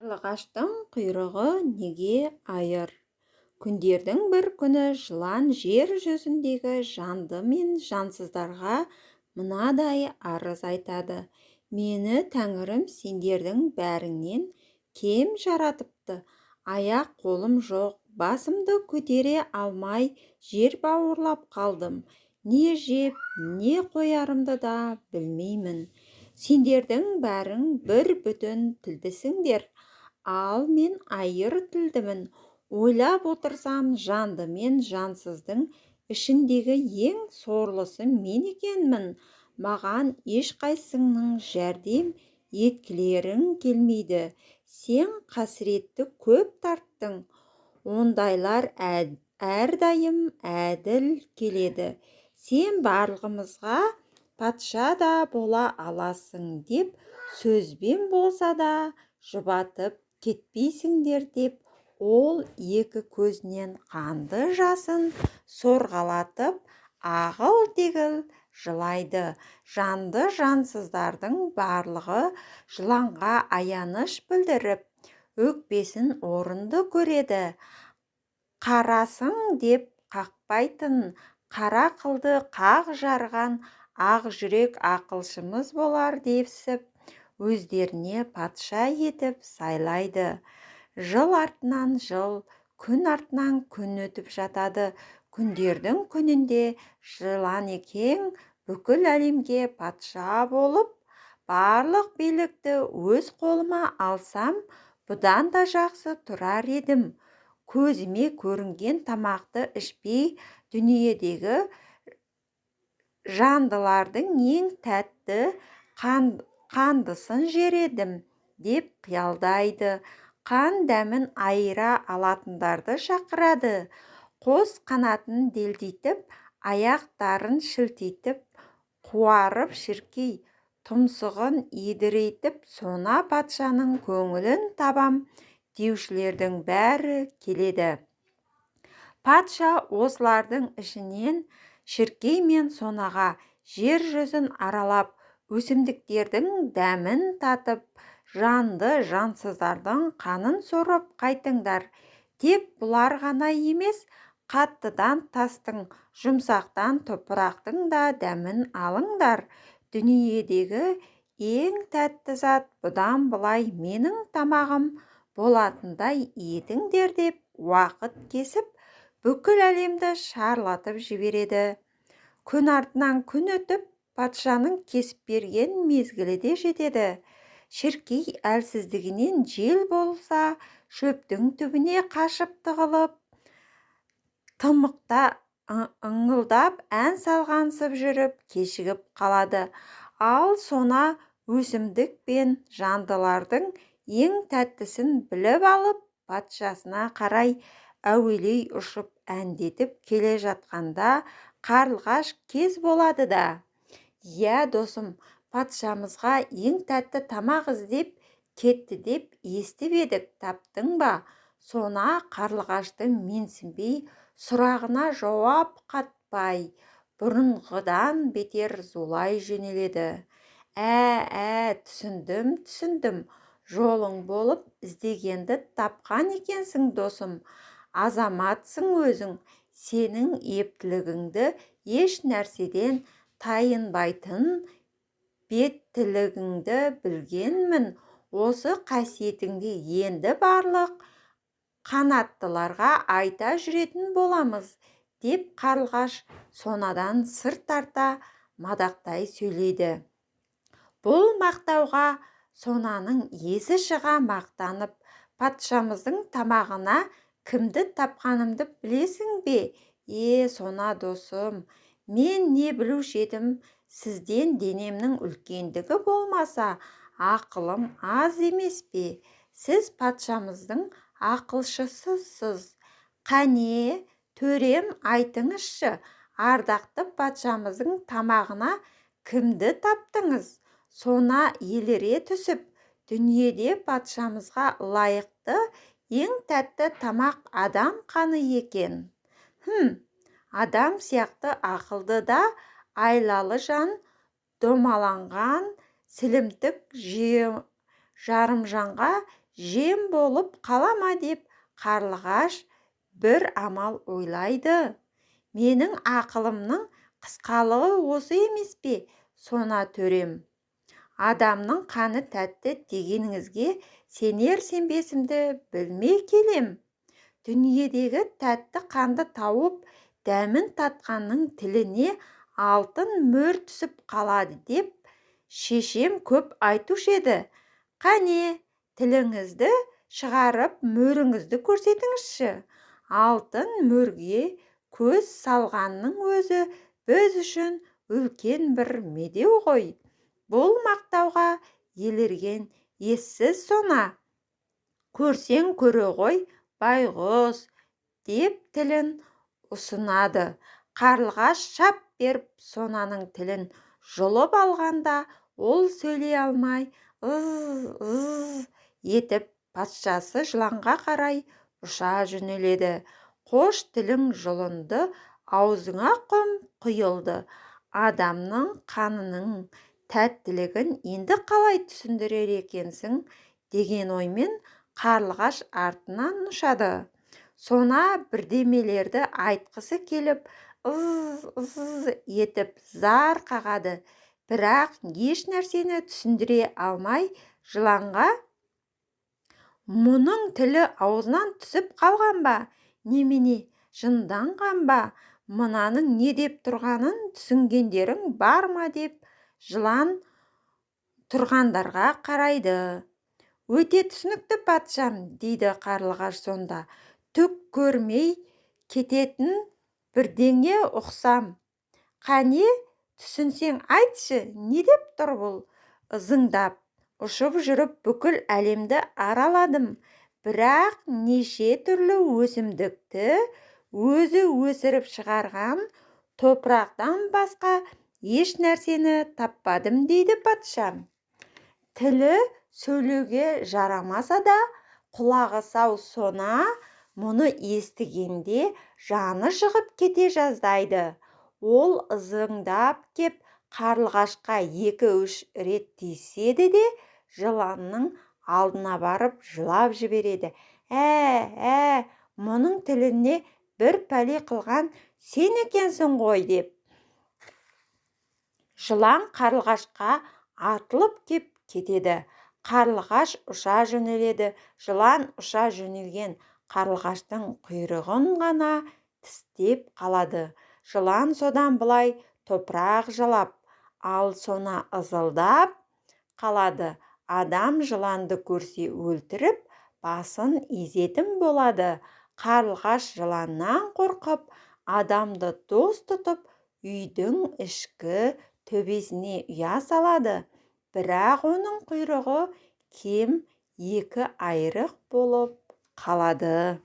Қарлығаштың құйрығы неге айыр? Күндердің бір күні жылан жер жүзіндегі жанды мен жансыздарға мынадай арыз айтады. Мені Тәңірім сендердің бәріңнен кем жаратыпты. Аяқ қолым жоқ, басымды көтере алмай жер бауырлап қалдым. Не жеп, не қоярымды да білмеймін. Сендердің бәрің бір бүтін тілдісіңдер. Ал мен айыр тілдімін. Ойлап отырсам, жанды мен жансыздың ішіндегі ең сорлысы мен екенмін. Маған ешқайсыңның жәрдем еткілерің келмейді. Сен қасіретті көп тарттың. Ондайлар әрдайым әділ келеді. Сен барлығымызға патша да бола аласың деп сөзбен болса да жұбатып кетпейсіңдер деп, ол екі көзінен қанды жасын сорғалатып ағыл-тегіл жылайды. Жанды жансыздардың барлығы жыланға аяныш білдіріп, өкпесін орынды көреді. Қарасың деп қақпайтын, қара қылды қақ жарған ақ жүрек ақылшымыз болар депсіп, өздеріне патша етіп сайлайды. Жыл артынан жыл, күн артынан күн өтіп жатады. Күндердің күнінде Жыланекең бүкіл әлемге патша болып, барлық билікті өз қолыма алсам, бұдан да жақсы тұрар едім. Көзіме көрінген тамақты ішпей, дүниедегі жандылардың ең тәтті қандысын жер едім деп қиялдайды. Қан дәмін айыра алатындарды шақырады. Қос қанатын делдитіп, аяқтарын шілтитіп, қуарып шіркей тұмсығын едірейтіп, сона патшаның көңілін табам деушілердің бәрі келеді. Патша осылардың ішінен шіркей мен сонаға жер жүзін аралап, өсімдіктердің дәмін татып, жанды жансыздардың қанын сорып қайтыңдар. Тек бұлар ғана емес, қаттыдан тастың, жұмсақтан топырақтың да дәмін алыңдар. Дүниедегі ең тәтті зат бұдан былай менің тамағым болатындай етіңдер деп уақыт кесіп, бүкіл әлемді шарлатып жібереді. Күн артынан күн өтіп, патшаның кесіп берген мезгілі де жетеді. Шіркей әлсіздігінен жел болса, шөптің түбіне қашып тығылып, тымықта ыңылдап ән салғансып жүріп, кешігіп қалады. Ал сона өсімдік пен жандылардың ең тәттісін біліп алып, патшасына қарай әуелей ұшып әндетіп келе жатқанда, қарлығаш кез болады да: «Иә, досым, патшамызға ең тәтті тамақ іздеп кетті деп естіп едік, таптың ба?» Сона қарлығашты менсінбей, сұрағына жауап қатпай, бұрынғыдан бетер зулай жөнеледі. Түсіндім. Жолың болып іздегенді тапқан екенсің, досым. Азаматсың өзің. Сенің ептілігіңді еш нәрседен тайынбайтын беттілігіңді білгенмін. Осы қасиетіңді енді барлық қанаттыларға айта жүретін боламыз, деп қарлығаш сонадан сыр тарта мадақтай сөйлейді. Бұл мақтауға сонаның есі шыға мақтанып, патшамыздың тамағына кімді тапқанымды білесің бе? Сона досым, мен не білуші едім, сізден денемнің үлкендігі болмаса, ақылым аз емес пе? Сіз патшамыздың ақылшысысыз. Қане, төрем, айтыңызшы, ардақты патшамыздың тамағына кімді таптыңыз? Сона еліре түсіп, дүниеде патшамызға лайықты ең тәтті тамақ адам қаны екен. Адам сияқты ақылды да айлалы жан, домаланған сілімтік жарымжанға жем болып қалама деп қарлығаш бір амал ойлайды. Менің ақылымның қысқалығы осы емес пе, сона төрем? Адамның қаны тәтті дегеніңізге сенер-сенбесімді білмей келем. Дүниедегі тәтті қанды тауып, дәмін татқанның тіліне алтын мөр түсіп қалады деп шешем көп айтушы еді. Қане, тіліңізді шығарып, мөріңізді көрсетіңізші. Алтын мөрге көз салғанның өзі біз үшін үлкен бір медеу ғой. Бұл мақтауға елерген ессіз сона. Көрсең көре ғой, байғұс, деп тілін ұсынады. Қарлығаш шап беріп сонаның тілін жұлып алғанда, ол сөйлей алмай ыз етіп патшасы жыланға қарай ұша жөнеледі. Қош тілің жұлынды, аузыңа құм құйылды. Адамның қанының тәттілігін енді қалай түсіндірер екенсің, деген оймен қарлығаш артынан ұшады. Сона бірдемелерді айтқысы келіп, ыз етіп зар қағады. Бірақ еш нәрсені түсіндіре алмай жыланға: мұның тілі аузынан түсіп қалған ба, немене жынданған ба, мынаның не деп тұрғанын түсінгендерің бар ма, деп жылан тұрғандарға қарайды. Өте түсінікті патшам, дейді қарлығаш сонда. Түк көрмей кететін бірдеңе ұқсам. Қане, түсінсең айтшы, не деп тұр бұл? Ызыңдап ұшып жүріп бүкіл әлемді араладым. Бірақ неше түрлі өсімдікті өзі өсіріп шығарған топырақтан басқа еш нәрсені таппадым, дейді патшам. Тілі сөйлеуге жарамаса да, құлағы сау сона мұны естігенде жаны шығып кете жаздайды. Ол ызыңдап кеп қарлығашқа 2-3 рет тиіседі де жыланның алдына барып жылап жібереді. Мұның тіліне бір пәле қылған сен екенсің ғой, деп. Жылан қарлығашқа атылып кеп кетеді. Қарлығаш ұша жөнеледі. Жылан ұша жөнелген қарлығаштың құйрығын ғана тістеп қалады. Жылан содан былай топырақ жалап, ал сона ызылдап қалады. Адам жыланды көрсе өлтіріп, басын изетін болады. Қарлығаш жыланнан қорқып, адамды дос тұтып, үйдің ішкі төбесіне ұя салады. Бірақ оның құйрығы кем 2 айрық болып қалады.